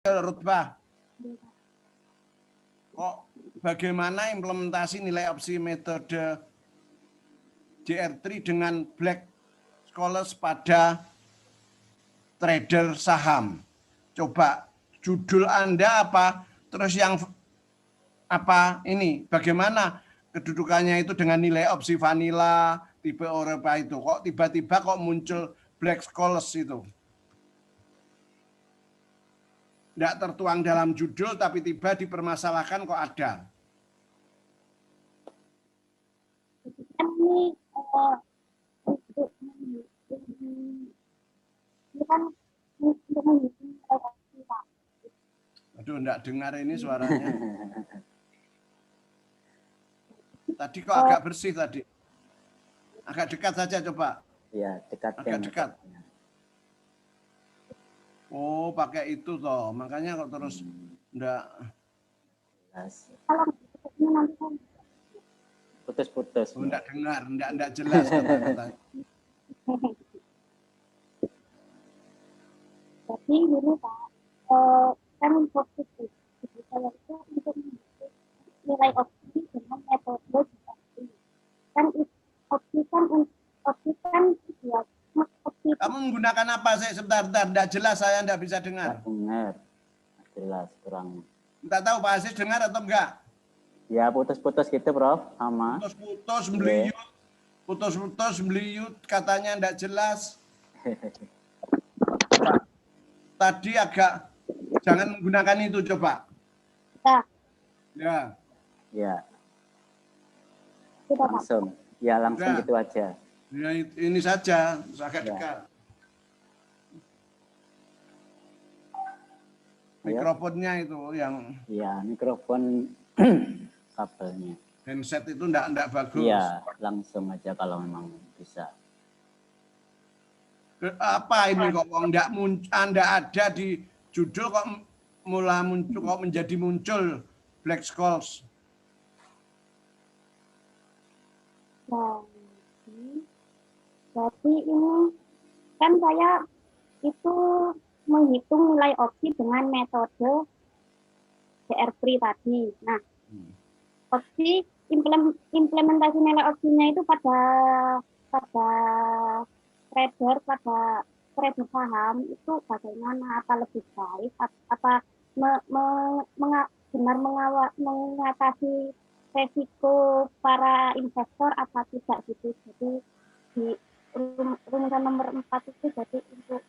Rutbah. Kok bagaimana implementasi nilai opsi metode JR3 dengan Black Scholes pada trader saham? Coba judul Anda apa? Terus yang apa ini? Bagaimana kedudukannya itu dengan nilai opsi vanilla tipe Eropa itu? Kok tiba-tiba kok muncul Black Scholes itu? Tidak tertuang dalam judul, tapi tiba dipermasalahkan kok ada. Ini kan Aduh, enggak dengar ini suaranya. Tadi kok agak bersih tadi. Agak dekat saja coba. Ya, dekat. Agak dekat. Oh, pakai itu toh. Makanya kok terus enggak. Putus-putus. Oh, enggak dengar, enggak jelas kata-katanya. Jadi gini Pak, kan positif. Jadi saya itu untuk nilai opsi dengan metode JR3. Kan opsi kan ya, opsi. Kamu menggunakan apa sih? Sebentar, enggak jelas, saya enggak bisa dengar. Dengar. Jelas kurang. Enggak tahu Pak Aziz dengar atau enggak? Ya, putus-putus gitu, Prof. Sama. Putus-putus meliut. Putus-putus meliut, katanya enggak jelas. Tadi agak jangan menggunakan itu coba. Ya. Ya. Sudah, Pak. Langsung. Ya, langsung gitu aja. Ya, ini saja, agak dekat. Mikrofonnya itu yang. Ya, mikrofon kabelnya. Handset itu enggak bagus. Iya, langsung aja kalau memang bisa. Apa ini kok enggak ada di judul kok mulai muncul kok menjadi muncul Black Scholes? Jadi ini kan saya itu menghitung nilai opsi dengan metode JR3 tadi. Nah, opsi implementasi nilai opsinya itu pada trader saham itu bagaimana, apa lebih baik, apa benar mengatasi resiko para investor apa tidak gitu. Jadi di rumusan nomor 4 itu jadi untuk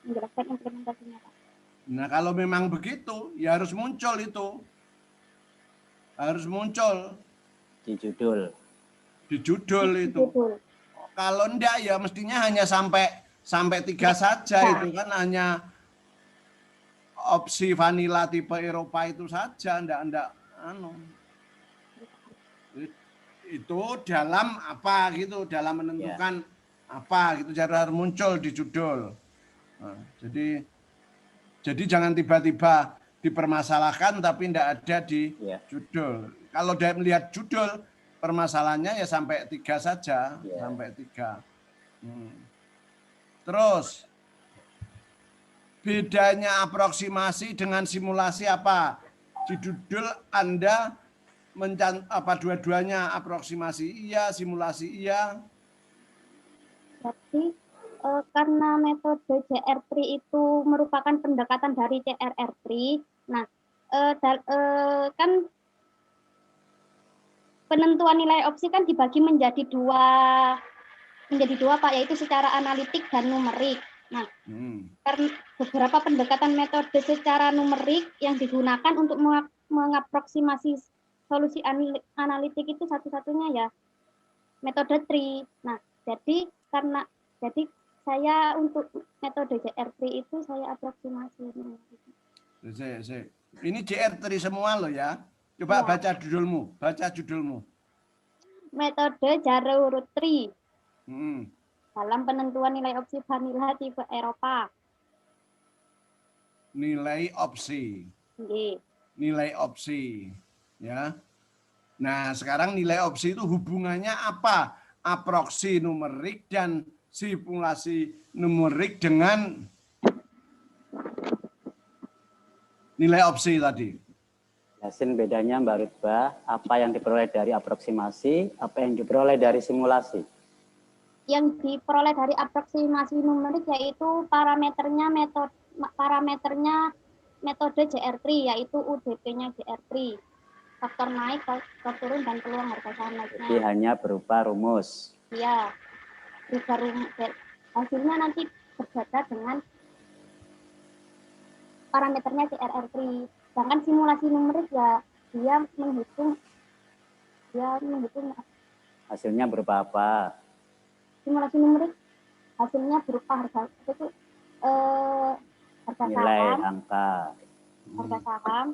menjelaskan implementasinya, Pak. Nah, kalau memang begitu, ya harus muncul itu. Harus muncul Di judul. Di judul itu. Kalau enggak ya mestinya hanya sampai 3 saja itu kan hanya opsi vanilla tipe Eropa itu saja, enggak itu dalam apa gitu, dalam menentukan apa gitu, cara harus muncul di judul. Nah, jadi jangan tiba-tiba dipermasalahkan tapi enggak ada di judul. Kalau dia melihat judul, permasalahannya ya sampai 3 saja, sampai 3. Terus bedanya aproksimasi dengan simulasi apa? Di judul Anda apa dua-duanya, aproksimasi iya, simulasi iya? Jadi karena metode JR3 itu merupakan pendekatan dari CRR3. Nah, kan penentuan nilai opsi kan dibagi menjadi dua Pak, yaitu secara analitik dan numerik. Nah, karena beberapa pendekatan metode secara numerik yang digunakan untuk mengaproksimasi solusi analitik itu satu-satunya ya metode TRI. Nah, jadi saya untuk metode JR3 itu saya aproksimasi. Ini JR3 semua loh ya. Coba baca judulmu. Metode JR3 dalam penentuan nilai opsi vanilla tipe Eropa. Nilai opsi. Nilai opsi, ya. Nah, sekarang nilai opsi itu hubungannya apa? Aproksi numerik dan simulasi numerik dengan nilai opsi tadi. Jelasin bedanya Mbak Rutbah, apa yang diperoleh dari aproksimasi, apa yang diperoleh dari simulasi. Yang diperoleh dari aproksimasi numerik yaitu parameternya metode JR3, yaitu UDP-nya JR3. Faktor naik, faktor turun, dan peluang harga saham naiknya. Jadi hanya berupa rumus. Iya, hasilnya nanti berbeda dengan parameternya CRR3. Sedangkan simulasi numerik ya dia menghitung Hasilnya berupa apa? Simulasi numerik hasilnya berupa harga Nilai saham, angka. harga saham,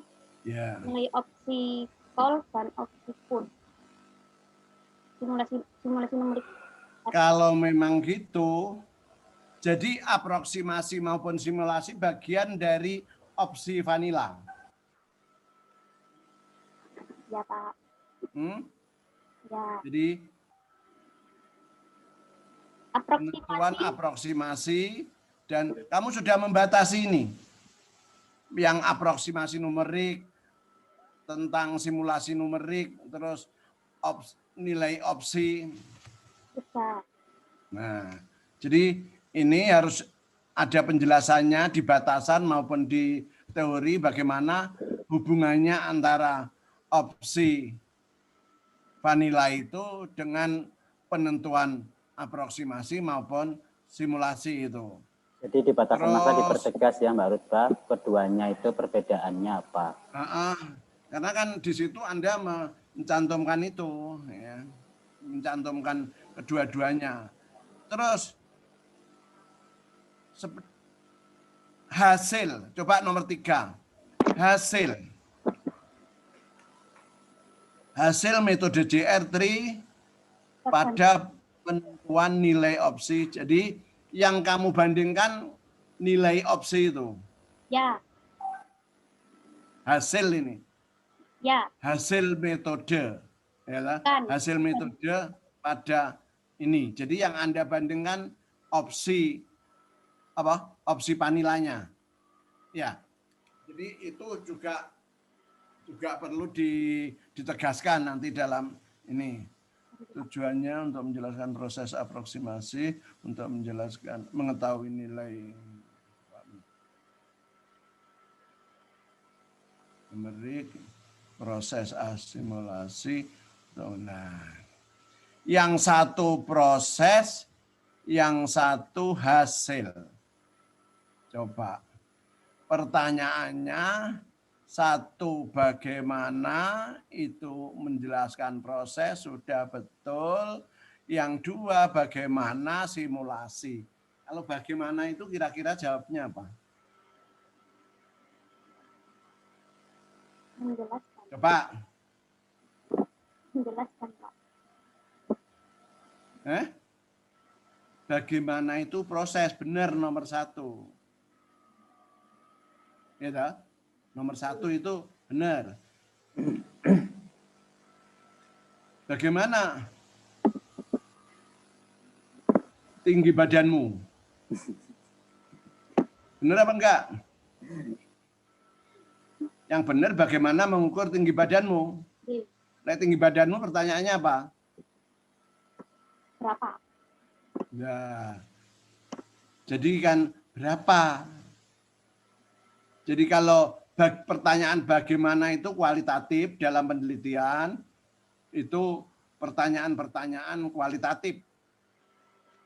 nilai opsi call dan opsi put. Simulasi numerik. Kalau memang gitu, jadi aproksimasi maupun simulasi bagian dari opsi vanilla. Ya, Pak. Ya. Jadi penentuan aproksimasi, dan kamu sudah membatasi ini. Yang aproksimasi numerik, tentang simulasi numerik, terus nilai opsi. Nah, jadi ini harus ada penjelasannya di batasan maupun di teori bagaimana hubungannya antara opsi vanilla itu dengan penentuan aproksimasi maupun simulasi itu. Jadi di batasan masa dipertegas ya Mbak Rutbah, keduanya itu perbedaannya apa? Karena kan di situ Anda mencantumkan itu, ya, mencantumkan kedua-duanya. Terus hasil, coba nomor 3, hasil metode JR3 pada penentuan nilai opsi. Jadi yang kamu bandingkan nilai opsi itu. Ya. Hasil ini. Ya. Hasil metode. Ya, hasil metode pada ini. Jadi yang Anda bandingkan opsi apa? Opsi vanilanya. Ya. Jadi itu juga perlu ditegaskan nanti dalam ini. Tujuannya untuk menjelaskan proses aproksimasi, untuk mengetahui nilai numerik, proses asimilasi. Nah, yang satu proses, yang satu hasil. Coba pertanyaannya, satu bagaimana itu menjelaskan proses sudah betul, yang dua bagaimana simulasi. Kalau bagaimana itu kira-kira jawabnya apa? Menjelaskan. Coba. Menjelaskan, Pak. Bagaimana itu proses, benar nomor 1. Ya toh? Nomor 1 itu benar. Bagaimana tinggi badanmu? Benar apa enggak? Yang benar bagaimana mengukur tinggi badanmu? Tinggi badanmu pertanyaannya apa? Berapa? Ya. Jadi kan berapa? Jadi kalau pertanyaan bagaimana itu kualitatif dalam penelitian, itu pertanyaan-pertanyaan kualitatif.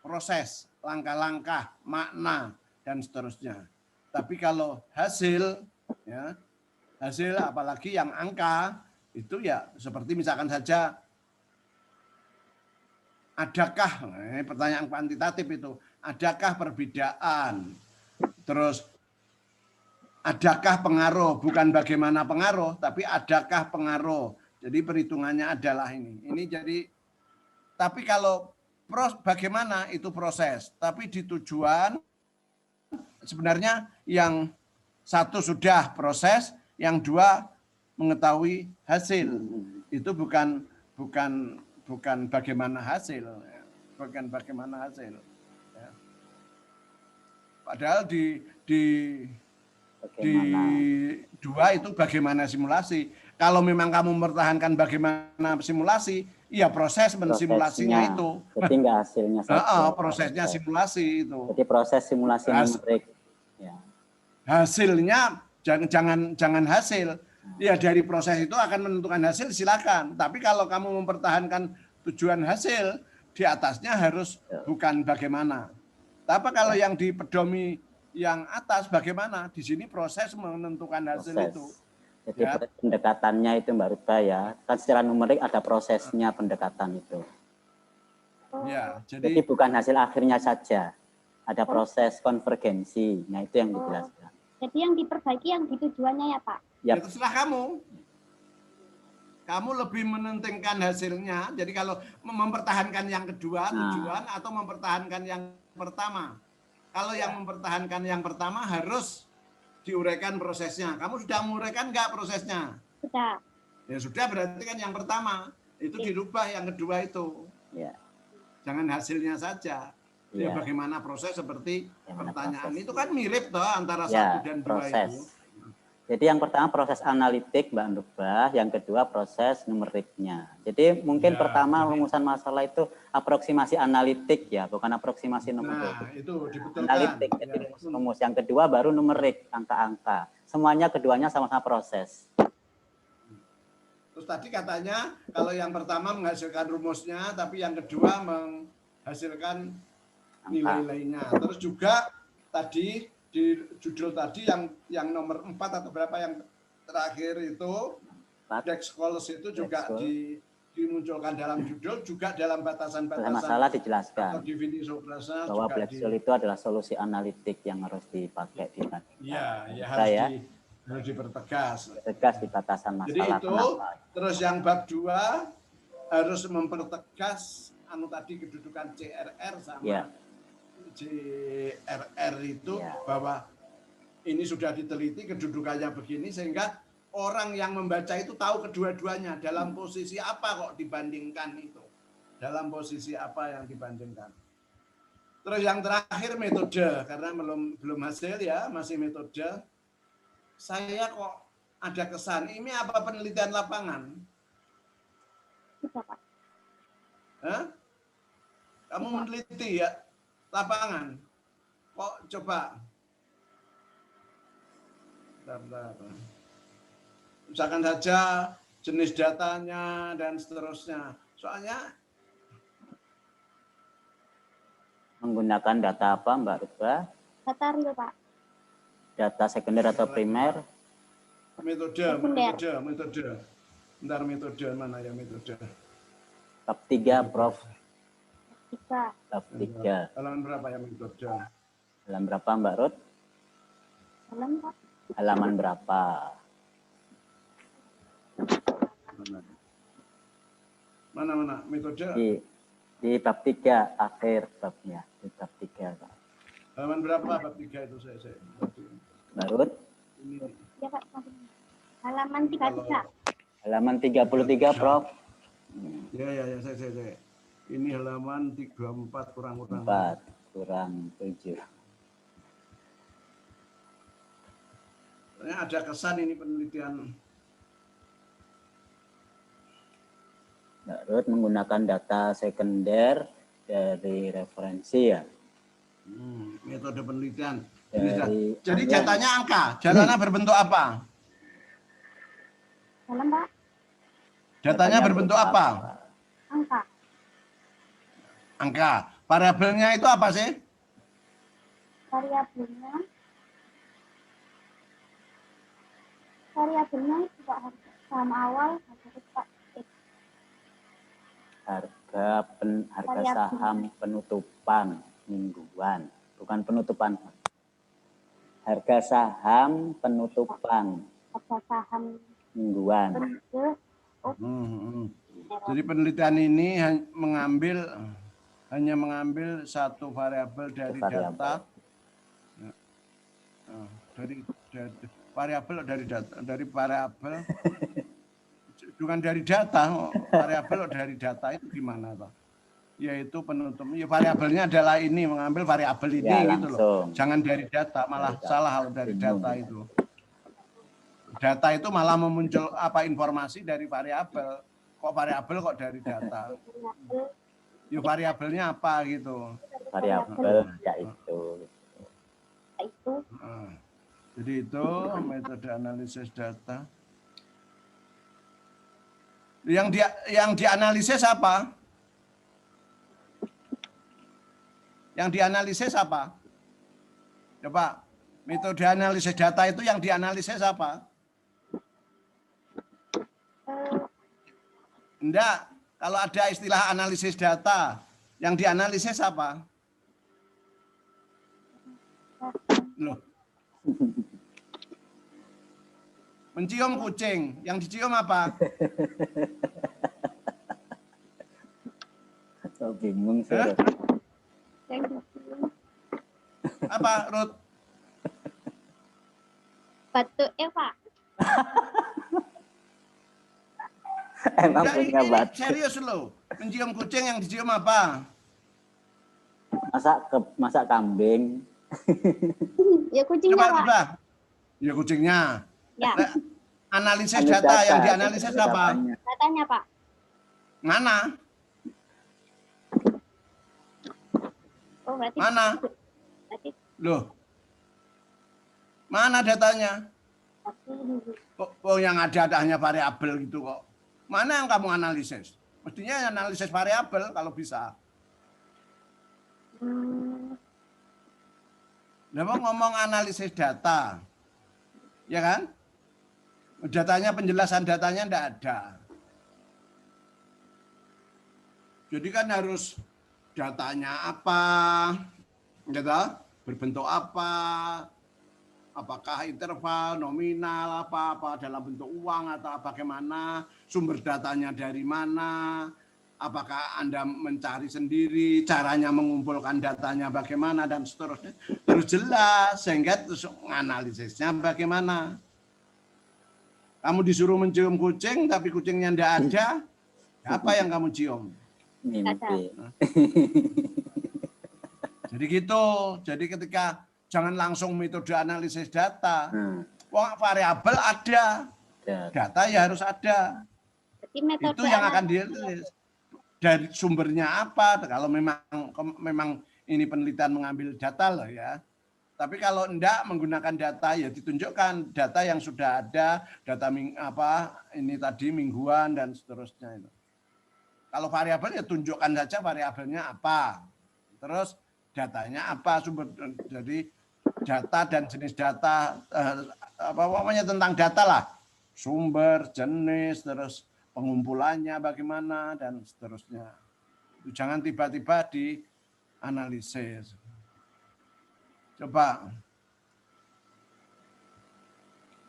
Proses, langkah-langkah, makna, dan seterusnya. Tapi kalau hasil, ya, hasil apalagi yang angka, itu ya seperti misalkan saja, adakah, pertanyaan kuantitatif itu, adakah perbedaan, terus adakah pengaruh, bukan bagaimana pengaruh, tapi adakah pengaruh. Jadi perhitungannya adalah ini. Ini jadi, tapi kalau bagaimana itu proses, tapi di tujuan sebenarnya yang satu sudah proses, yang dua mengetahui hasil. Itu bukan bagaimana hasil, bukan bagaimana hasil. Padahal di kedua itu bagaimana simulasi. Kalau memang kamu mempertahankan bagaimana simulasi, ya proses mensimulasinya itu. Jadi nggak hasilnya saja. Prosesnya simulasi itu. Jadi proses simulasi numerik. Ya. Hasilnya jangan hasil. Ya dari proses itu akan menentukan hasil, silakan. Tapi kalau kamu mempertahankan tujuan hasil, di atasnya harus bukan bagaimana. Tapi kalau yang di pedomi yang atas bagaimana? Di sini proses menentukan hasil itu. Jadi pendekatannya itu Mbak Rutbah ya. Kan secara numerik ada prosesnya pendekatan itu. Ya, jadi bukan hasil akhirnya saja. Ada proses konvergensi. Nah, itu yang dijelaskan. Jadi yang diperbaiki yang di tujuannya ya, Pak? Ya, terserah kamu. Kamu lebih menentingkan hasilnya. Jadi kalau mempertahankan yang kedua tujuan atau mempertahankan yang pertama. Kalau yang mempertahankan yang pertama harus diuraikan prosesnya. Kamu sudah menguraikan enggak prosesnya? Sudah. Ya sudah, berarti kan yang pertama. Itu dirubah yang kedua itu. Ya. Jangan hasilnya saja. Ya, bagaimana proses seperti pertanyaan. Itu kan mirip toh antara satu dan dua itu. Jadi yang pertama proses analitik Mbak Rutbah, yang kedua proses numeriknya. Jadi mungkin pertama rumusan masalah itu aproksimasi analitik ya, bukan aproksimasi numerik. Nah, itu dibetulkan. Analitik, jadi rumus. Yang kedua baru numerik, angka-angka. Semuanya keduanya sama-sama proses. Terus tadi katanya kalau yang pertama menghasilkan rumusnya, tapi yang kedua menghasilkan nilai-nilainya. Terus juga tadi di judul tadi yang nomor 4 atau berapa yang terakhir itu Black Scholes itu juga dimunculkan dalam judul, juga dalam batasan-batasan masalah dijelaskan atau definisi operasional bahwa Black Scholes itu adalah solusi analitik yang harus dipakai di harus dipertegas. Tegas di batasan masalah. Jadi itu terus yang bab 2 harus mempertegas tadi kedudukan CRR sama JRR itu bahwa ini sudah diteliti kedudukannya begini sehingga orang yang membaca itu tahu kedua-duanya dalam posisi apa kok dibandingkan itu. Dalam posisi apa yang dibandingkan. Terus yang terakhir metode, karena belum hasil ya, masih metode. Saya kok ada kesan ini apa penelitian lapangan? Hah? Kamu meneliti ya lapangan, kok coba, misalkan saja jenis datanya dan seterusnya. Soalnya menggunakan data apa Mbak Rutbah? Data real, Pak. Data sekunder atau primer? Metode. Bentar, metode mana ya metode? Bab 3, Prof. 3. Bab 3. Halaman berapa ya metode? Halaman berapa Mbak Rut? Halaman berapa? Mana metode? Di bab 3 akhir babnya, di bab 3 Pak. Halaman berapa bab 3 itu saya Mbak Rut? Ya, Pak. Halaman 33. Halaman 33 Prof. Ya, saya. Ini halaman 34 kurang 4 kurang 7. Ada kesan ini penelitian. Mbak Rut menggunakan data sekunder dari referensi ya. Metode penelitian. Jadi datanya angka. Datanya berbentuk apa? Dalam, Pak. Datanya berbentuk apa? Angka. Variabelnya itu apa sih? Variabelnya juga harus sama awal, harga saham penutupan mingguan, bukan penutupan. Harga saham penutupan. Harga saham mingguan. Jadi penelitian ini hanya mengambil satu variabel dari data. Dari variabel bukan dari data, variabel dari data itu gimana Pak? Yaitu penutup. Ya variabelnya adalah ini, mengambil variabel ini gitu loh. Jangan dari data, malah salah kalau dari data itu. data itu malah memuncul apa informasi dari variabel. Kok variabel kok dari data? Ya variabelnya apa gitu. Variabel yaitu. Jadi itu metode analisis data. Yang dianalisis apa? Yang dianalisis apa? Coba, metode analisis data itu yang dianalisis apa? Enggak, kalau ada istilah analisis data, yang dianalisis apa? Loh. Mencium kucing, yang dicium apa? So, bingung saya. Apa, Ruth? Batu Eva. Emang Enggak, punya ini batu. serius loh. Mencium kucing yang dicium apa? Masak kambing. Ya kucingnya, Coba, Pak. coba. Ya kucingnya. Ya, Analisis data, yang dianalisis apa? datanya, Pak. Mana? Oh, berarti Mana? berarti Loh. Mana datanya? Oh, yang ada hanya variabel gitu kok. Mana yang kamu analisis? Mestinya analisis variabel kalau bisa. Nah, ngomong analisis data, ya kan? Datanya, penjelasan datanya enggak ada. Jadi kan harus datanya apa, gitu, berbentuk apa, apakah interval, nominal, apa dalam bentuk uang atau bagaimana, sumber datanya dari mana, apakah Anda mencari sendiri, caranya mengumpulkan datanya bagaimana, dan seterusnya. Harus jelas, sehingga terus analisisnya bagaimana. Kamu disuruh mencium kucing, tapi kucingnya enggak ada, apa yang kamu cium? Mimpi. Jadi gitu, jadi ketika jangan langsung metode analisis data. Wong variabel ada, data ya harus ada. Itu yang akan dilihat dari sumbernya apa. Kalau memang ini penelitian mengambil data loh ya. Tapi kalau enggak menggunakan data ya ditunjukkan data yang sudah ada, data ini tadi mingguan dan seterusnya itu. Kalau variabel ya tunjukkan saja variabelnya apa. Terus datanya apa, sumber, jadi data dan jenis data, pokoknya tentang data lah, sumber, jenis, terus pengumpulannya bagaimana dan seterusnya. Jangan tiba-tiba dianalisis. Coba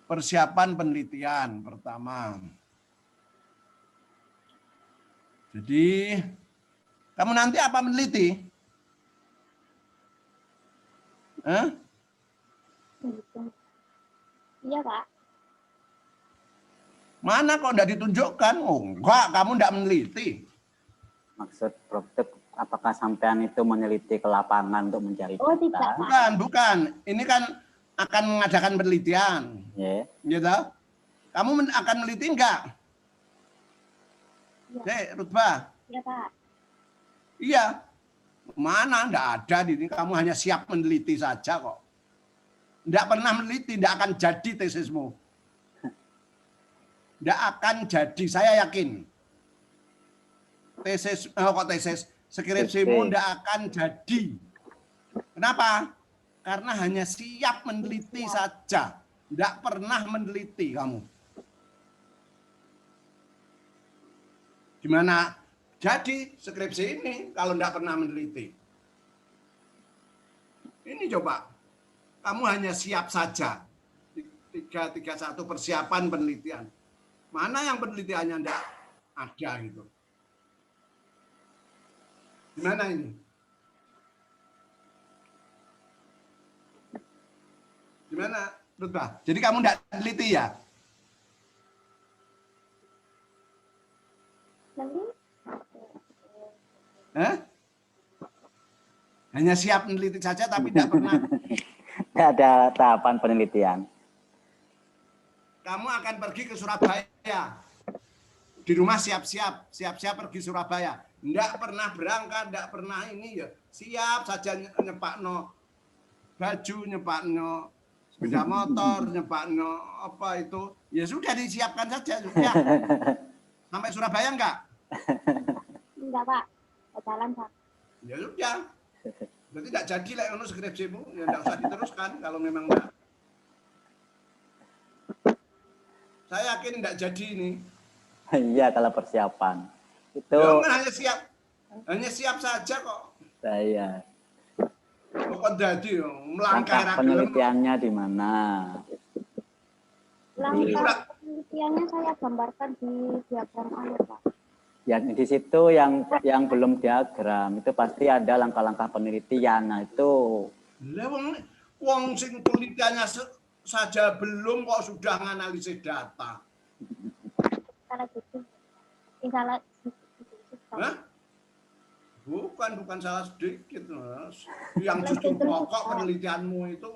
persiapan penelitian pertama. Jadi kamu nanti apa meneliti? Iya, Pak. Mana kok enggak ditunjukkan? Oh, enggak, kamu enggak meneliti. Maksud Prof, apakah sampean itu meneliti ke lapangan untuk mencari data? Oh, tidak, Pak. Bukan. Ini kan akan mengadakan penelitian. Yeah. Gitu. Kamu akan meneliti enggak? Ya. Rutbah. Iya, Pak. Iya. Mana enggak ada di sini, kamu hanya siap meneliti saja kok. Enggak pernah meneliti, enggak akan jadi tesismu. Enggak akan jadi, saya yakin. Tesis, skripsimu enggak akan jadi. Kenapa? Karena hanya siap meneliti saja. Enggak pernah meneliti kamu. Gimana jadi skripsi ini kalau enggak pernah meneliti? Ini coba, kamu hanya siap saja. 331 persiapan penelitian. Mana yang penelitiannya enggak ada gitu. Gimana ini? Gimana, Rutbah? Jadi kamu enggak teliti ya? Hanya siap meneliti saja tapi tidak pernah. Tidak ada tahapan penelitian. kamu akan pergi ke Surabaya. Di rumah siap-siap pergi Surabaya. Enggak pernah berangkat, enggak pernah ini ya. Siap saja nyepakno baju, nyepakno sepeda motor, nyepakno apa itu. Ya sudah disiapkan saja sudah. Sampai Surabaya enggak? Enggak, Pak. Jalan, Pak. Ya sudah. Berarti enggak jadi lah ono skripsimu, ya enggak usah diteruskan kalau memang enggak. Saya yakin enggak jadi ini. Iya, kalau persiapan. Itu Ya, hanya siap saja kok. saya. Kok jadi melangkah Langkah penelitiannya di mana? Langkah penelitiannya saya gambarkan di diagram alur, Pak. Ya, di situ yang belum diagram itu pasti ada langkah-langkah penelitian. Nah, itu wong sing penelitiannya saja belum kok sudah menganalisis data. Salah gitu. Salah. Hah? Bukan salah sedikit, Mas. Yang justru pokok penelitianmu itu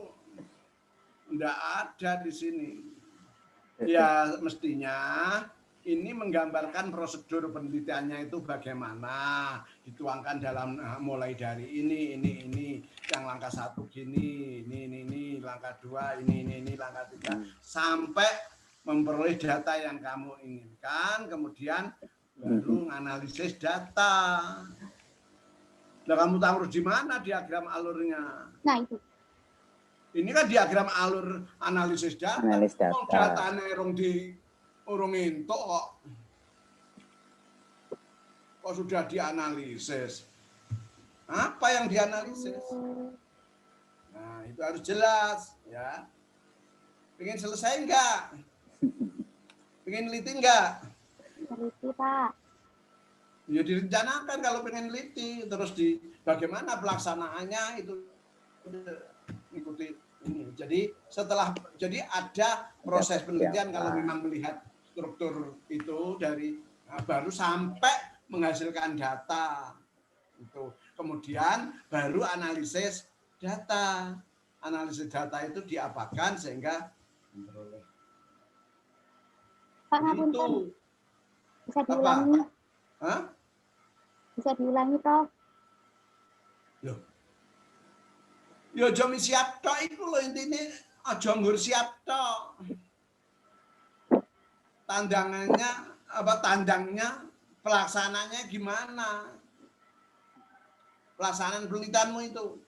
enggak ada di sini. Ya, mestinya ini menggambarkan prosedur penelitiannya itu bagaimana, dituangkan dalam mulai dari ini, yang langkah 1 gini, ini, langkah 2, ini, langkah 3, sampai memperoleh data yang kamu inginkan, kemudian baru menganalisis data. Nah, kamu tahu di mana diagram alurnya? Nah, itu. Ini kan diagram alur analisis data. Analis data. Oh, datanya urung entuk kok. Kok sudah dianalisis? Apa yang dianalisis? Nah, itu harus jelas, ya. Pengen selesai enggak? Pengen neliti enggak? Teliti, Pak. Ya direncanakan kalau pengen neliti, terus bagaimana pelaksanaannya itu ikuti ini. Jadi ada proses penelitian kalau memang melihat struktur itu baru sampai menghasilkan data. Itu. Kemudian baru analisis data. Analisis data itu diapakan sehingga memperoleh. Pak, ngapunten. Bisa diulangi? Hah? Bisa diulangi, Prof. Loh. Ya aja siap tok iku lho intine, aja nggur siap tok. Tandangnya, pelaksananya gimana? Pelaksanaan penelitianmu itu.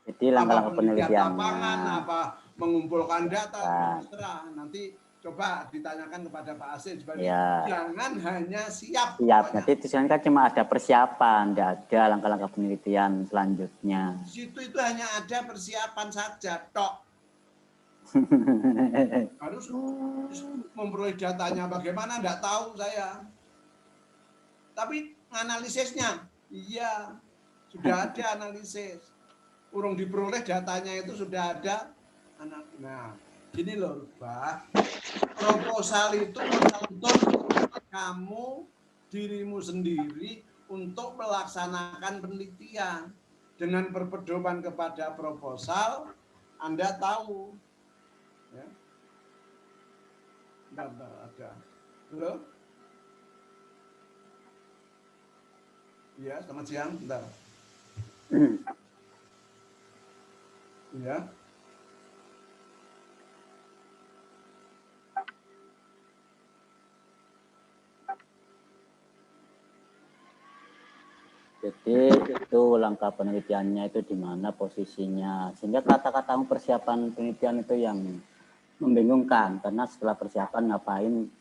Jadi langkah-langkah penelitiannya. Lapangan, apa mengumpulkan data, terserah. Nanti coba ditanyakan kepada Pak Asin Ya. Jangan hanya siap. Siap. Nanti tujuan kan cuma ada persiapan, tidak ada langkah-langkah penelitian selanjutnya. Di situ itu hanya ada persiapan saja, tok. Harus memperoleh datanya bagaimana, enggak tahu saya. Tapi analisisnya, iya, sudah ada analisis. Urung diperoleh datanya itu sudah ada. Nah, gini loh, Pak. Proposal itu menuntut kamu, dirimu sendiri untuk melaksanakan penelitian. Dengan berpedoman kepada proposal, Anda tahu. Ya. Bentar, ada. Halo? Iya, selamat siang. Bentar. Iya. Jadi itu langkah penelitiannya itu di mana posisinya. Sehingga kata-kata persiapan penelitian itu yang membingungkan. Karena setelah persiapan ngapain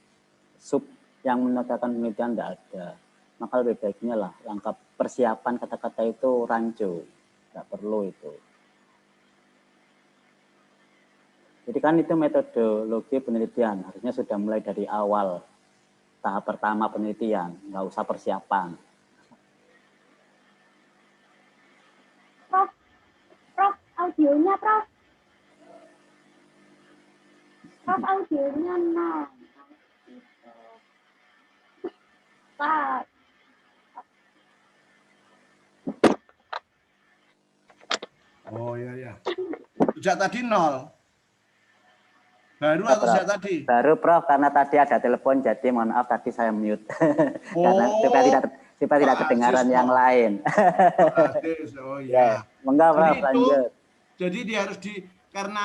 sub yang menegakkan penelitian tidak ada. Maka lebih baiknya lah langkah persiapan kata-kata itu rancu. Tidak perlu itu. Jadi kan itu metodologi penelitian. Harusnya sudah mulai dari awal. Tahap pertama penelitian. Nggak usah persiapan. Prof, audionya, Prof. Prof, audionya, nah. Pak. Oh, iya. Sejak tadi 0. Baru Ya, atau Prof. sejak tadi? Baru Prof, karena tadi ada telepon, jadi mohon maaf tadi saya mute. Karena Oh, supaya tidak Pak kedengaran Aziz yang kok. lain. Pak Aziz, oh Ya, ya. monggo Jadi Prof, itu, lanjut. jadi dia harus karena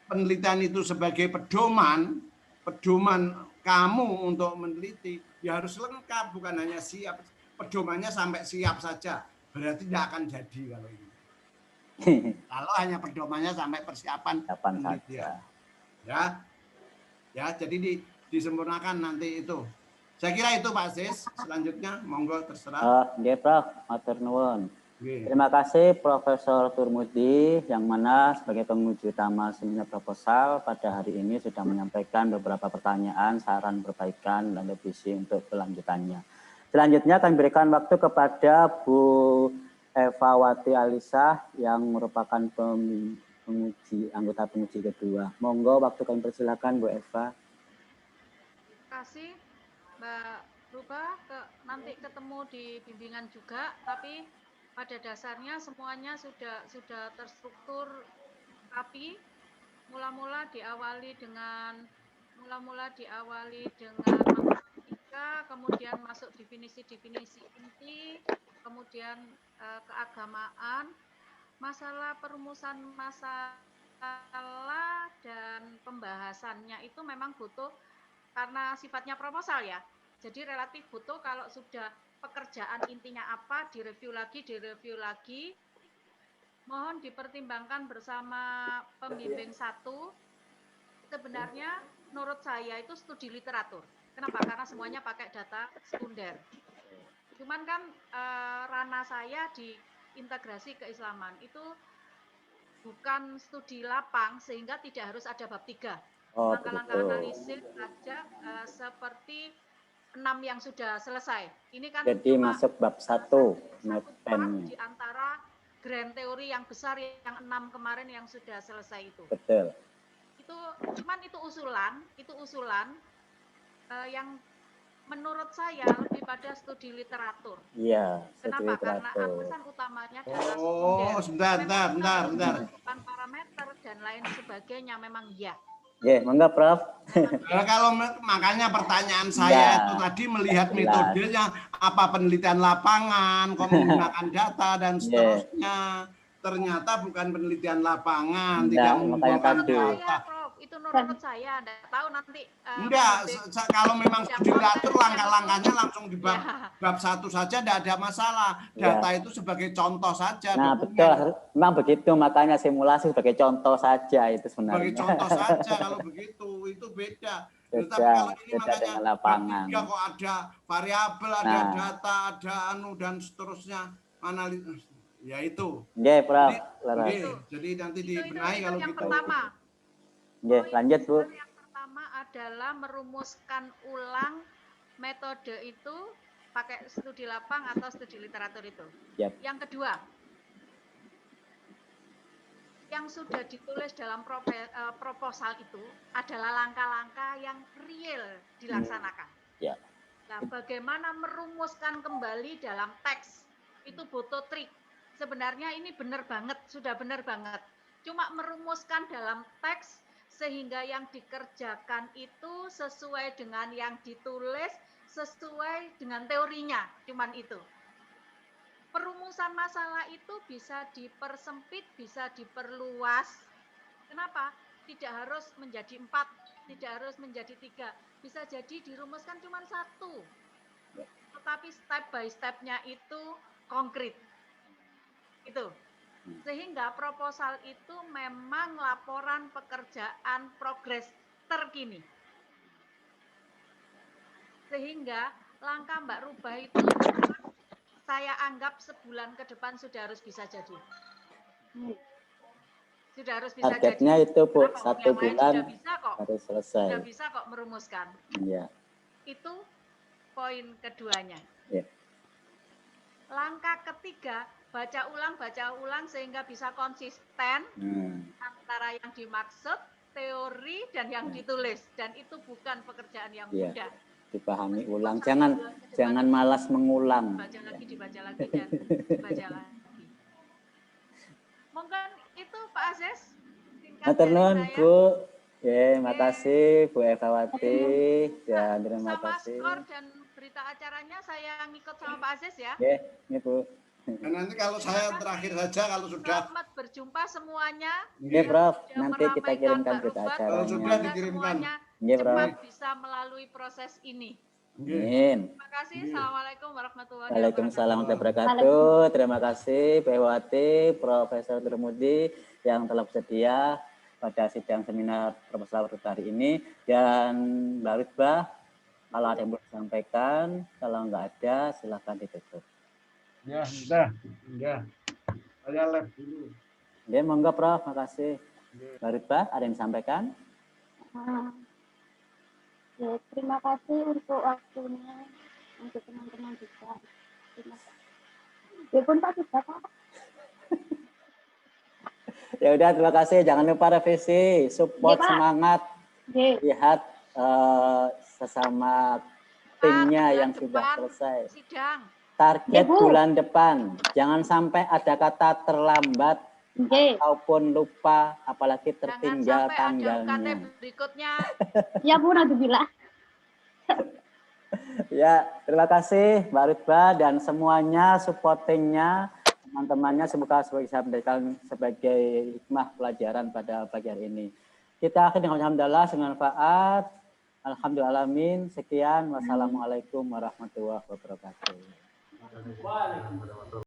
penelitian itu sebagai pedoman kamu untuk meneliti, ya harus lengkap, bukan hanya siap. Pedomannya sampai siap saja, berarti tidak akan jadi kalau ini. Kalau hanya pedomannya sampai persiapan Kapan penelitian. saja. Ya, jadi disempurnakan nanti itu. Saya kira itu Pak Aziz. Selanjutnya, monggo terserah. Nggih Prof, matur nuwun. Oke. Terima kasih Profesor Turmudi yang mana sebagai penguji utama seminar proposal pada hari ini sudah menyampaikan beberapa pertanyaan, saran perbaikan, dan revisi untuk kelanjutannya. Selanjutnya akan berikan waktu kepada Bu Eva Wati Alisah yang merupakan anggota penguji kedua. Monggo waktu kami persilakan Bu Eva. Terima kasih Mbak Ruba, nanti ketemu di bimbingan juga, tapi pada dasarnya semuanya sudah terstruktur rapi. Mula-mula diawali dengan matematika, kemudian masuk definisi-definisi inti, kemudian keagamaan, masalah perumusan masalah dan pembahasannya itu memang butuh, karena sifatnya proposal ya, jadi relatif butuh kalau sudah pekerjaan intinya apa, direview lagi. Mohon dipertimbangkan bersama pembimbing 1. Sebenarnya menurut saya itu studi literatur. Kenapa? Karena semuanya pakai data sekunder. Cuman kan ranah saya di integrasi keislaman itu bukan studi lapang, sehingga tidak harus ada bab 3. Langkah-langkah analisis saja seperti 6 yang sudah selesai. Ini kan jadi cuma masuk bab 1 di antara grand teori yang besar yang 6 kemarin yang sudah selesai itu. Betul. Cuman itu usulan yang menurut saya lebih pada studi literatur. Iya, Kenapa? Karena alasan utamanya adalah sebentar. bukan parameter dan lain sebagainya, memang ya. Ya, monggo Prof. Kalau makanya pertanyaan saya itu tadi melihat metodenya, apa penelitian lapangan, kok menggunakan data dan seterusnya. Ternyata bukan penelitian lapangan, tidak mengumpulkan data. Itu menurut saya, Anda tahu nanti. Enggak, kalau memang studi literatur langkah-langkahnya langsung di bab 1 saja, tidak ada masalah. Data itu sebagai contoh saja. Nah, betul. Memang begitu, makanya simulasi sebagai contoh saja itu sebenarnya. Sebagai contoh saja kalau begitu, itu beda. Tapi kalau ini makanya lapangan. kok ada variabel, ada data, ada dan seterusnya, analisis. Ya itu. Nggih, Prof. Jadi nanti dibenahi kalau yang gitu. Pertama. Nggih, lanjut Bu. Yang pertama adalah merumuskan ulang metode itu pakai studi lapang atau studi literatur itu. Yep. Yang kedua, yang sudah ditulis dalam proposal itu adalah langkah-langkah yang real dilaksanakan. Yeah. Nah, bagaimana merumuskan kembali dalam teks itu butuh trik. Sebenarnya ini benar banget, sudah benar banget. Cuma merumuskan dalam teks sehingga yang dikerjakan itu sesuai dengan yang ditulis, sesuai dengan teorinya, cuman itu. Perumusan masalah itu bisa dipersempit, bisa diperluas. Kenapa? Tidak harus menjadi 4, tidak harus menjadi 3. Bisa jadi dirumuskan cuma 1. Tetapi step by step-nya itu konkret. Itu. Sehingga proposal itu memang laporan pekerjaan progres terkini. Sehingga langkah Mbak Rubah itu saya anggap sebulan ke depan sudah harus bisa jadi. Sudah harus bisa targetnya jadi. Itu Bu, kenapa? 1 bulan harus selesai. Sudah bisa kok merumuskan. Iya. Itu poin keduanya. Yeah. Langkah ketiga, baca ulang sehingga bisa konsisten antara yang dimaksud, teori dan yang ditulis, dan itu bukan pekerjaan yang mudah. Dipahami ulang, jangan malas mengulang. Dibaca lagi dan dibaca lagi. Mungkin itu Pak Aziz. Matur nuwun Bu Oke, makasih Bu Evawati dan terima Sama kasih. skor dan berita acaranya saya ngikut sama Pak Aziz ya. Oke, ini Bu. Dan nanti kalau saya terakhir saja kalau sudah Selamat berjumpa semuanya. Oke, Prof. Sudah Nanti kita meramaikan kirimkan Mbak berita Rubat. Kalau sudah acaranya. dikirimkan. Semuanya Oke, Prof. cepat bisa melalui proses ini. Amin. Terima kasih. Assalamualaikum warahmatullahi Waalaikumsalam wabarakatuh. warahmatullahi wabarakatuh. Terima kasih Bu Ewati, Profesor Turmudi yang telah bersedia pada sidang seminar proposal hari ini. Dan Mbak Ritbah, kalau ada yang mau disampaikan, kalau nggak ada silakan ditutup. Ya, sudah. Saya lab dulu. Oke, monggo Prof, makasih. Mbak Ritbah, ada yang disampaikan? Ya, terima kasih untuk waktunya untuk teman-teman juga. Terima kasih. Ya pun Pak sudah Pak. Ya udah, terima kasih. Jangan lupa revisi, support Iya, Pak. semangat, Oke. lihat sesama timnya Bulan yang sudah depan selesai. Sidang. Target Ya, Bu. bulan depan, jangan sampai ada kata terlambat Oke. ataupun lupa, apalagi Jangan tertinggal sampai ada UKT tanggalnya. berikutnya. Ya Bu, Nabilah. Ya, terima kasih Mbak Ritbah dan semuanya supportingnya, teman-temannya semoga bisa memberikan sebagai hikmah pelajaran pada pagi hari ini. Kita akhiri dengan alhamdulillah, dengan manfaat. Alhamdulillahalamin. Sekian. Wassalamualaikum warahmatullahi wabarakatuh.